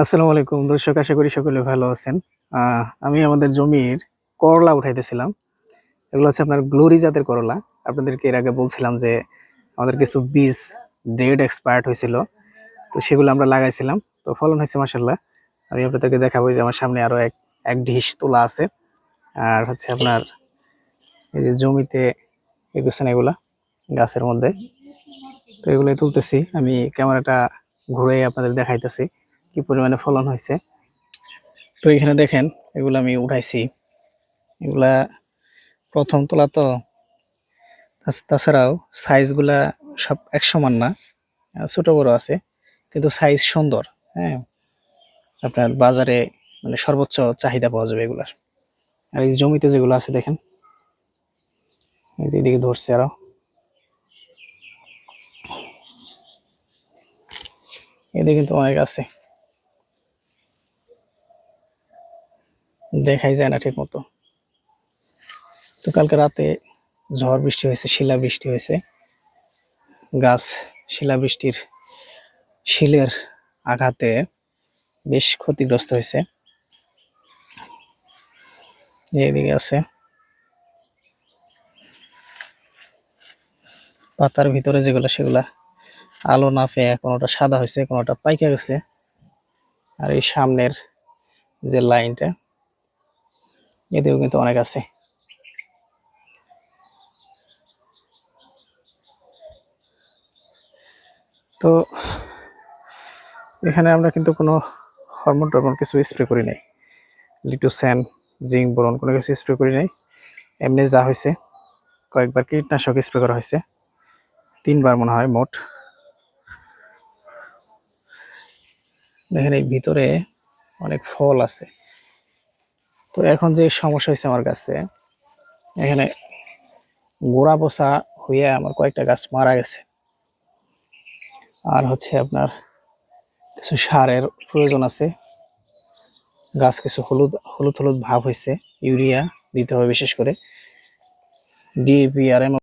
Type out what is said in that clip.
আসসালামু আলাইকুম দর্শক, আশা করি সকলে ভালো আছেন। আমি আমাদের জমির করলা উঠাইতেছিলাম। এগুলো হচ্ছে আপনার গ্লোরি জাতের করলা। আপনাদেরকে এর আগে বলছিলাম যে আমাদের কিছু বীজ ডেট এক্সপায়ার্ড হয়েছিল, তো সেগুলো আমরা লাগাইছিলাম। তো ফলন হয়েছে মাশাআল্লাহ। আমি আপনাদেরকে দেখাবো যে আমার সামনে আরো এক এক ঢিস তোলা আছে। আর হচ্ছে আপনার এই যে জমিতে এগুছেন এগুলা গাছের মধ্যে, তো এগুলোই তুলতেছি। আমি ক্যামেরাটা ঘুরে আপনাদের দেখাইতেছি কি পরিমাণে ফলন হয়েছে। তো এখানে দেখেন, এগুলো আমি উঠাইছি। এগুলা প্রথম তোলা তো, তাছাড়াও সাইজগুলা সব এক সমান না, ছোট বড় আছে, কিন্তু সাইজ সুন্দর। হ্যাঁ, আপনার বাজারে মানে সর্বোচ্চ চাহিদা পাওয়া যাবে এগুলার। আর এই জমিতে যেগুলো আছে দেখেন, এই যে এদিকে ধরছে আরো, এদিকে কিন্তু অনেক আছে, দেখাই যায় না ঠিক মতো। তো কালকে রাতে ঝড় বৃষ্টি হয়েছে, শিলা বৃষ্টি হয়েছে। গাছ শিলাবৃষ্টির শিলের আঘাতে বেশ ক্ষতিগ্রস্ত হয়েছে। এদিকে আছে পাতার ভিতরে যেগুলা, সেগুলা আলো না পেয়ে কোনোটা সাদা হয়েছে, কোনোটা পাইকা গেছে। আর এই সামনের যে লাইনটা, এদিকেও কিন্তু অনেক আছে। তো এখানে আমরা কিন্তু কোনো হরমোন টরমোন কিছু স্প্রে করি নাই, লিটোস্যান, জিঙ্ক, বোরন কোনো কিছু স্প্রে করি নাই। এমনি যা হয়েছে, কয়েকবার কীটনাশক স্প্রে করা হয়েছে, 3বার মনে হয় মোট। দেখেন এই ভিতরে অনেক ফল আছে। তো এখন যে সমস্যা হয়েছে আমার কাছে, এখানে গোড়া পচা হইয়া আমার কয়েকটা গাছ মারা গেছে। আর হচ্ছে আপনার কিছু সারের প্রয়োজন আছে। গাছ কিছু হলুদ হলুদ হলুদ ভাব হয়েছে, ইউরিয়া দিতে হবে, বিশেষ করে ডিএপি আর